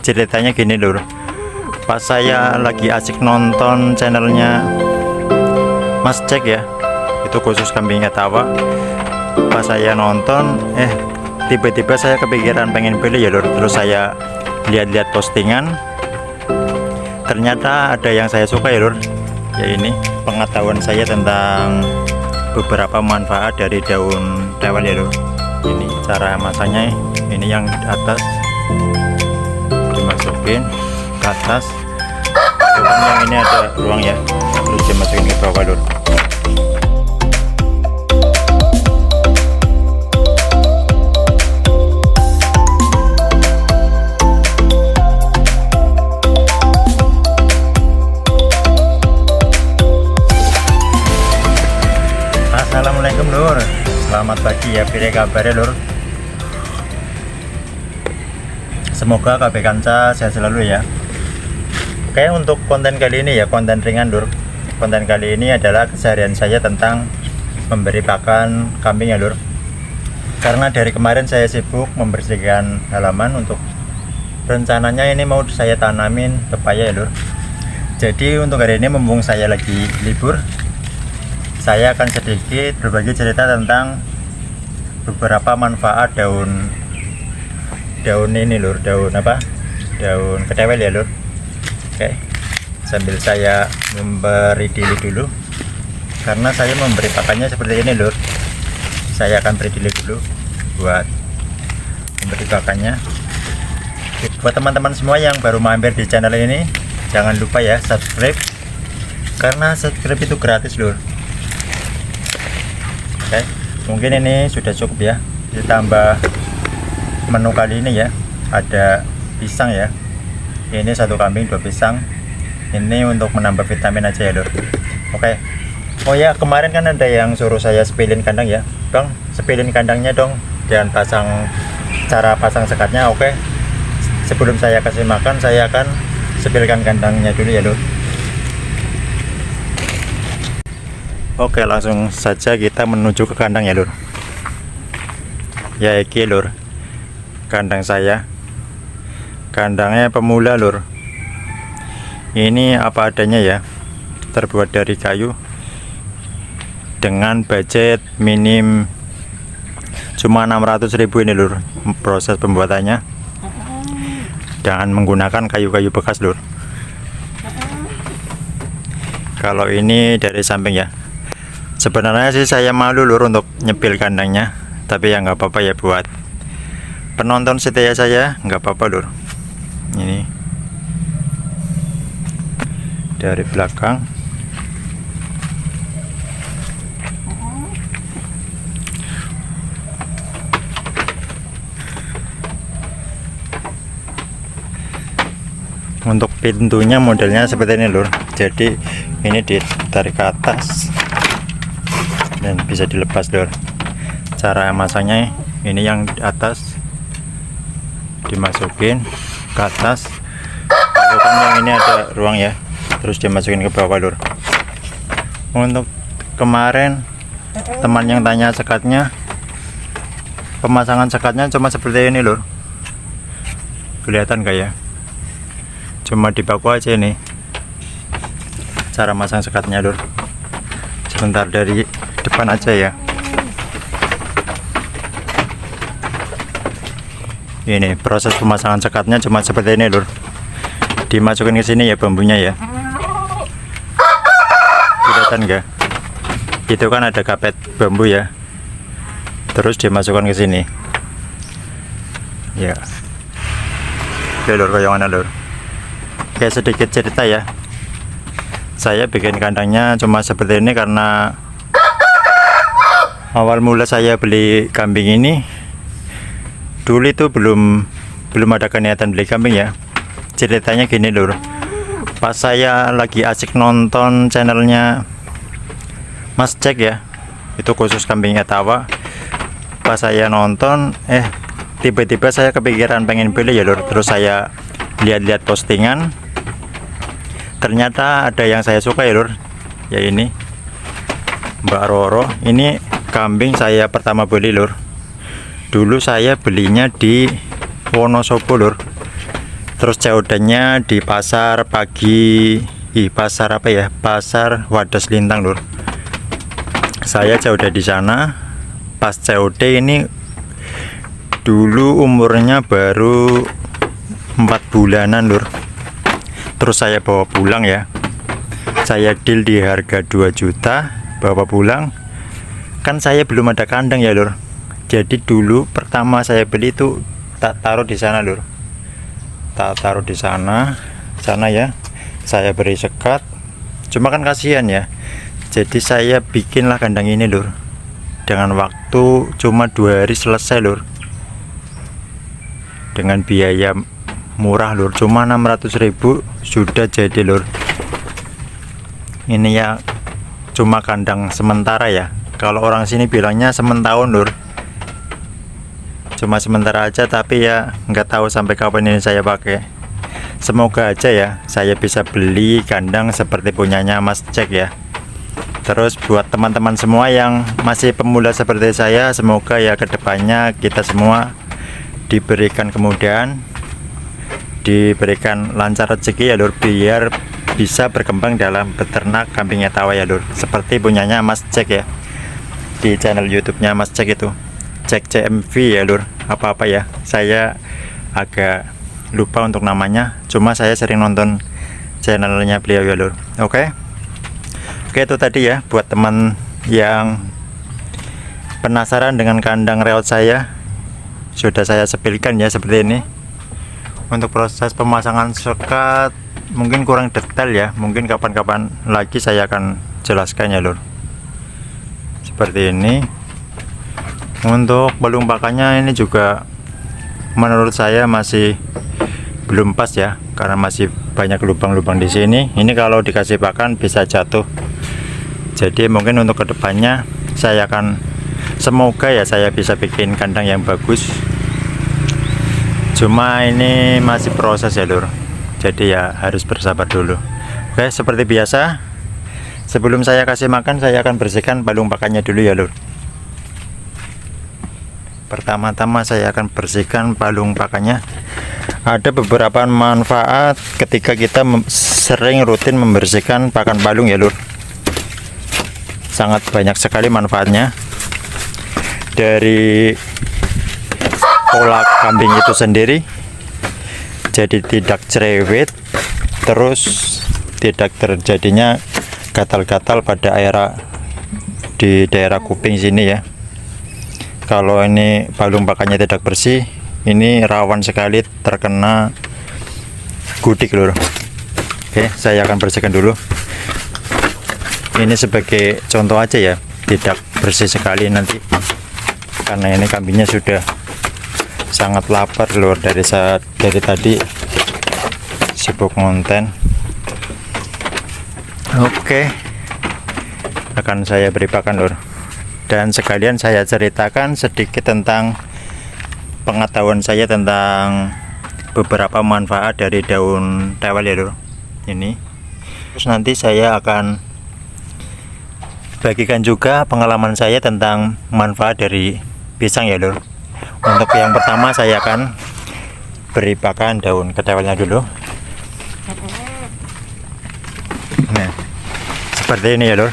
ceritanya gini lur, pas saya lagi asik nonton channelnya Mas Cek ya, itu khusus kambing Etawa. Pas saya nonton tiba-tiba saya kepikiran pengen beli ya lur. Terus saya lihat-lihat postingan, ternyata ada yang saya suka ya lur, ya ini pengetahuan saya tentang beberapa manfaat dari daun tewel ya lur. Ini cara masaknya, ini yang di atas dimasukin ke atas, bukan yang ini ada ruang ya, terus dimasukin ke bawah lur. Assalamualaikum lur, selamat pagi ya, pire kabarnya lur. Semoga KB Kanca sehat selalu ya. Oke, untuk konten kali ini ya konten ringan lur. Konten kali ini adalah keseharian saya tentang memberi pakan kambing ya lur. Karena dari kemarin saya sibuk membersihkan halaman untuk rencananya ini mau saya tanamin pepaya ya lur. Jadi untuk hari ini mumpung saya lagi libur, saya akan sedikit berbagi cerita tentang beberapa manfaat daun ini lur, daun ketewel ya lur. Oke, sambil saya memberi dili dulu, karena saya memberi pakannya seperti ini lur. Saya akan beri dili dulu buat memberi pakannya. Buat teman-teman semua yang baru mampir di channel ini, jangan lupa ya subscribe, karena subscribe itu gratis lur. Oke, mungkin ini sudah cukup ya. Ditambah menu kali ini ya, ada pisang ya. Ini satu kambing 2 pisang. Ini untuk menambah vitamin aja ya lur. Oke. Oh ya, kemarin kan ada yang suruh saya sepilin kandang ya, Bang, sepilin kandangnya dong dan cara pasang sekatnya. Oke, sebelum saya kasih makan, saya akan sepilkan kandangnya dulu ya lur. Oke, langsung saja kita menuju ke kandang ya lur. Ya iki lur, kandang saya. Kandangnya pemula lur. Ini apa adanya ya, terbuat dari kayu dengan budget minim cuma 600.000 ini lur. Proses pembuatannya jangan menggunakan kayu-kayu bekas lur. Kalau ini dari samping ya, sebenarnya sih saya malu lur untuk nyepil kandangnya, tapi ya nggak apa-apa ya, buat penonton setia saya nggak apa-apa lur. Ini dari belakang. Untuk pintunya modelnya seperti ini lur. Jadi ini ditarik ke atas dan bisa dilepas lur. Cara masangnya ini yang di atas dimasukin ke atas, lalu kan yang ini ada ruang ya, terus dimasukin ke bawah lur. Untuk kemarin teman yang tanya sekatnya, pemasangan sekatnya cuma seperti ini lur. Kelihatan gak ya? Cuma di baku aja ini cara masang sekatnya lur. Sebentar, dari depan aja ya. Ini proses pemasangan sekatnya cuma seperti ini lur. Dimasukin ke sini ya bambunya ya. Kelihatan enggak? Itu kan ada kapet bambu ya. Terus dimasukkan ke sini. Ya. Oke lur, kayak mana lur? Kayak sedikit cerita ya. Saya bikin kandangnya cuma seperti ini karena awal mula saya beli kambing ini, dulu itu belum ada niatan beli kambing ya. Ceritanya gini lur, pas saya lagi asik nonton channelnya Mas Cek ya, itu khusus kambing Etawa. Pas saya nonton tiba-tiba saya kepikiran pengen beli ya lur. Terus saya lihat-lihat postingan, ternyata ada yang saya suka ya lur, ya ini Mbak Roro. Ini kambing saya pertama beli lur. Dulu saya belinya di Wonosobo lur. Terus COD-nya di pasar pagi, pasar apa ya? Pasar Wadas Lintang, Lur. Saya COD di sana. Pas COD ini dulu umurnya baru 4 bulanan, Lur. Terus saya bawa pulang ya. Saya deal di harga 2 juta, bawa pulang. Kan saya belum ada kandang ya, Lur. Jadi dulu pertama saya beli itu tak taruh di sana, Lur. Tak taruh di sana ya. Saya beri sekat. Cuma kan kasihan ya. Jadi saya bikinlah kandang ini, Lur. Dengan waktu cuma 2 hari selesai, Lur. Dengan biaya murah, Lur. Cuma 600.000 sudah jadi, Lur. Ini ya cuma kandang sementara ya. Kalau orang sini bilangnya sementahun, Lur. Cuma sementara aja, tapi ya nggak tahu sampai kapan ini saya pakai. Semoga aja ya saya bisa beli kandang seperti punyanya Mas Jack ya. Terus buat teman-teman semua yang masih pemula seperti saya, semoga ya kedepannya kita semua diberikan kemudahan, diberikan lancar rezeki ya, Lur, biar bisa berkembang dalam beternak kambing etawa ya, Lur. Seperti punyanya Mas Jack ya, di channel YouTube-nya Mas Jack itu, Jack CMV ya, Lur. Apa-apa ya, saya agak lupa untuk namanya, cuma saya sering nonton channelnya beliau ya, Lur. Oke, itu tadi ya buat teman yang penasaran dengan kandang reot saya, sudah saya sepilkan ya seperti ini. Untuk proses pemasangan sekat mungkin kurang detail ya, mungkin kapan-kapan lagi saya akan jelaskan ya, Lur. Seperti ini. Untuk balung pakannya ini juga menurut saya masih belum pas ya, karena masih banyak lubang-lubang di sini. Ini kalau dikasih pakan bisa jatuh. Jadi mungkin untuk kedepannya saya akan, semoga ya saya bisa bikin kandang yang bagus. Cuma ini masih proses ya, Lur. Jadi ya harus bersabar dulu. Oke, seperti biasa, sebelum saya kasih makan saya akan bersihkan balung pakannya dulu ya, Lur. Pertama-tama saya akan bersihkan balung pakannya. Ada beberapa manfaat ketika kita sering rutin membersihkan pakan balung ya, Lur. Sangat banyak sekali manfaatnya. Dari pola kambing itu sendiri, jadi tidak cerewet, terus tidak terjadinya gatal-gatal pada di daerah kuping sini ya. Kalau ini balung pakannya tidak bersih, ini rawan sekali terkena gudik, Lur. Oke, saya akan bersihkan dulu. Ini sebagai contoh aja ya, tidak bersih sekali nanti, karena ini kambingnya sudah sangat lapar, Lur. Dari tadi sibuk konten. Oke, akan saya beri pakan, Lur. Dan sekalian saya ceritakan sedikit tentang pengetahuan saya tentang beberapa manfaat dari daun tewel ya, Lur. Ini terus nanti saya akan bagikan juga pengalaman saya tentang manfaat dari pisang ya, Lur. Untuk yang pertama saya akan beri pakan daun ketewelnya dulu. Nah, seperti ini ya, Lur.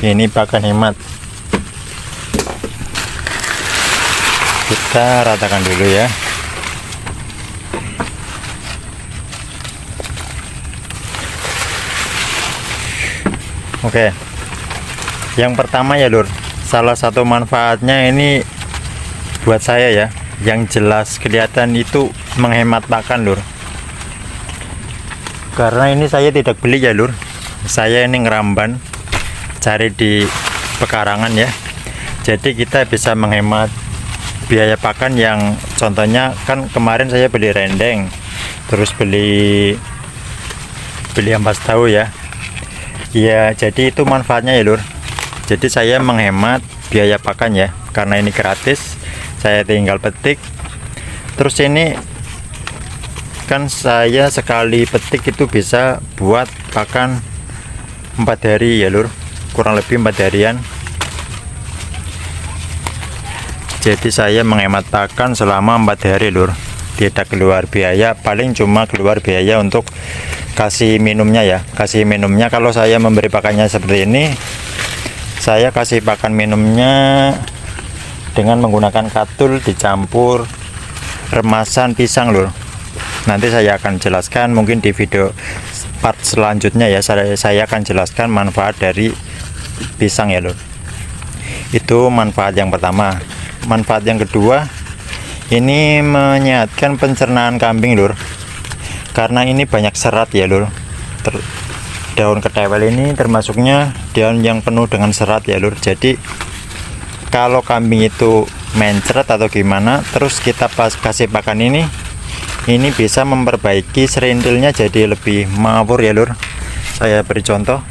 Ini pakan hemat. Kita ratakan dulu ya. Oke. Yang pertama ya, Lur, salah satu manfaatnya ini buat saya ya, yang jelas kelihatan itu menghemat pakan, Lur. Karena ini saya tidak beli ya, Lur. Saya ini ngeramban, cari di pekarangan ya. Jadi kita bisa menghemat biaya pakan, yang contohnya kan kemarin saya beli rendeng, terus beli ampas tahu ya. Ya, jadi itu manfaatnya ya, Lur. Jadi saya menghemat biaya pakan ya, karena ini gratis, saya tinggal petik. Terus ini kan saya sekali petik itu bisa buat pakan 4 hari ya, Lur. Kurang lebih 4 harian. Jadi saya menghemat pakan selama 4 hari lur, tidak keluar biaya, paling cuma keluar biaya untuk kasih minumnya ya. Kasih minumnya kalau saya memberi pakannya seperti ini, saya kasih pakan minumnya dengan menggunakan katul dicampur remasan pisang lur. Nanti saya akan jelaskan mungkin di video part selanjutnya ya, saya akan jelaskan manfaat dari pisang ya lur. Itu manfaat yang pertama. Manfaat yang kedua, ini menyehatkan pencernaan kambing lur, karena ini banyak serat ya lur. Daun ketewel ini termasuknya daun yang penuh dengan serat ya lur. Jadi kalau kambing itu mencret atau gimana, terus kita kasih pakan ini bisa memperbaiki serindilnya jadi lebih mawur ya lur. Saya beri contoh.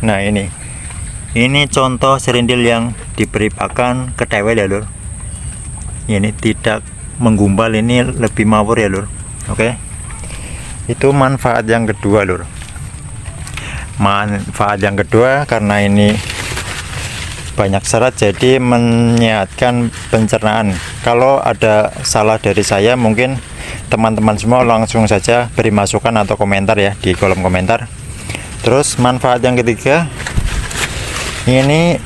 Nah ini contoh serindil yang diberi pakan ketewel ya lur. Ini tidak menggumpal, ini lebih mawur ya lur. Oke, itu manfaat yang kedua lur. Manfaat yang kedua, karena ini banyak serat jadi menyehatkan pencernaan. Kalau ada salah dari saya, mungkin teman-teman semua langsung saja beri masukan atau komentar ya di kolom komentar. Terus manfaat yang ketiga, ini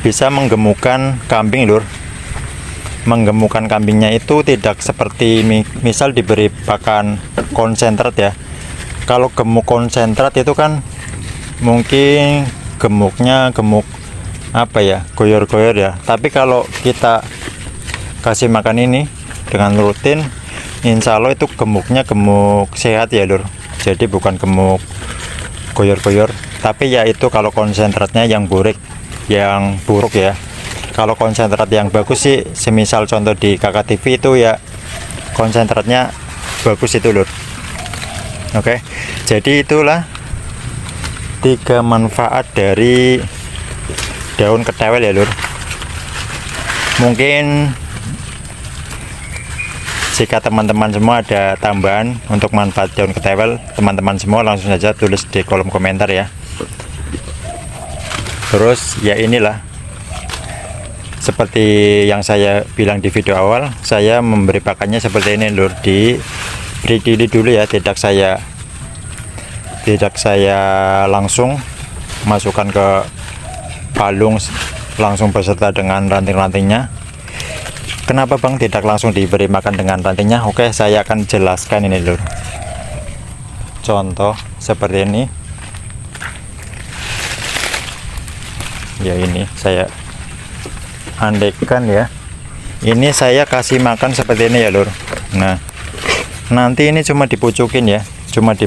bisa menggemukkan kambing lur. Menggemukkan kambingnya itu tidak seperti misal diberi pakan konsentrat ya. Kalau gemuk konsentrat itu kan mungkin gemuknya gemuk apa ya, goyor-goyor ya. Tapi kalau kita kasih makan ini dengan rutin, insya Allah itu gemuknya gemuk sehat ya lur. Jadi bukan gemuk goyor-goyor, tapi ya itu kalau konsentratnya yang buruk ya. Kalau konsentrat yang bagus sih, semisal contoh di KKTV itu ya konsentratnya bagus itu lur. Oke, jadi itulah 3 manfaat dari daun ketewel ya lur. Mungkin jika teman-teman semua ada tambahan untuk manfaat daun ketewel, teman-teman semua langsung saja tulis di kolom komentar ya. Terus ya inilah, seperti yang saya bilang di video awal, saya memberi pakannya seperti ini lur, diberi dulu ya, tidak saya langsung masukkan ke palung langsung beserta dengan ranting-rantingnya. Kenapa bang tidak langsung diberi makan dengan rantingnya? Oke, saya akan jelaskan ini lur. Contoh seperti ini ya, ini saya andaikan ya, ini saya kasih makan seperti ini ya lur. Nah nanti ini cuma dipucukin ya, cuma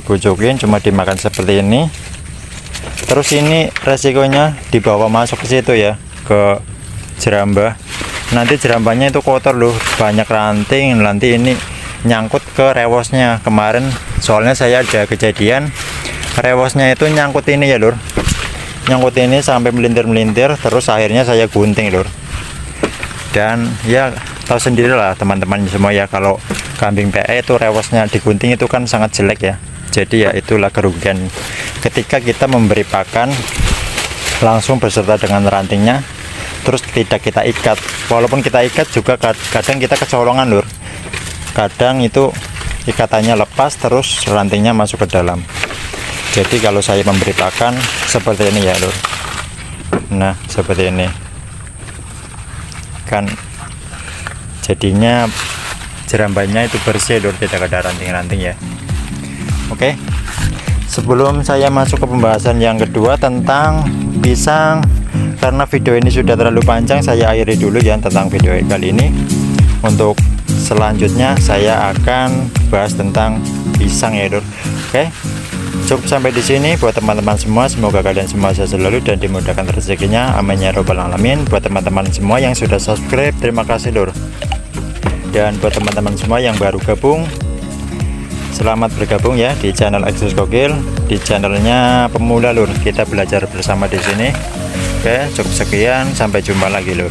dimakan seperti ini. Terus ini resikonya dibawa masuk ke situ ya, ke jerambah. Nanti jerambahnya itu kotor loh, banyak ranting, nanti ini nyangkut ke rewosnya. Kemarin soalnya saya ada kejadian rewosnya itu nyangkut ini ya lur, nyangkut ini sampai melintir-melintir, terus akhirnya saya gunting lur. Dan ya tahu sendiri lah teman-teman semua ya, kalau kambing PE itu rewosnya digunting itu kan sangat jelek ya. Jadi ya itulah kerugian ketika kita memberi pakan langsung beserta dengan rantingnya, terus tidak kita ikat. Walaupun kita ikat juga kadang kita kecolongan lur, kadang itu ikatannya lepas terus rantingnya masuk ke dalam. Jadi kalau saya memberi pakan seperti ini ya lur, nah seperti ini kan jadinya jerambahnya itu bersih lur, tidak ada ranting-ranting ya. Oke, sebelum saya masuk ke pembahasan yang kedua tentang pisang, karena video ini sudah terlalu panjang, saya akhiri dulu ya tentang video kali ini. Untuk selanjutnya saya akan bahas tentang pisang ya lur. Oke, cukup sampai di sini buat teman-teman semua. Semoga kalian semua sehat selalu dan dimudahkan rezekinya, amin ya robbal alamin. Buat teman-teman semua yang sudah subscribe, terima kasih lur. Dan buat teman-teman semua yang baru gabung, selamat bergabung ya di channel Exos Gokil, di channelnya pemula lur. Kita belajar bersama di sini. Oke, cukup sekian, sampai jumpa lagi lur.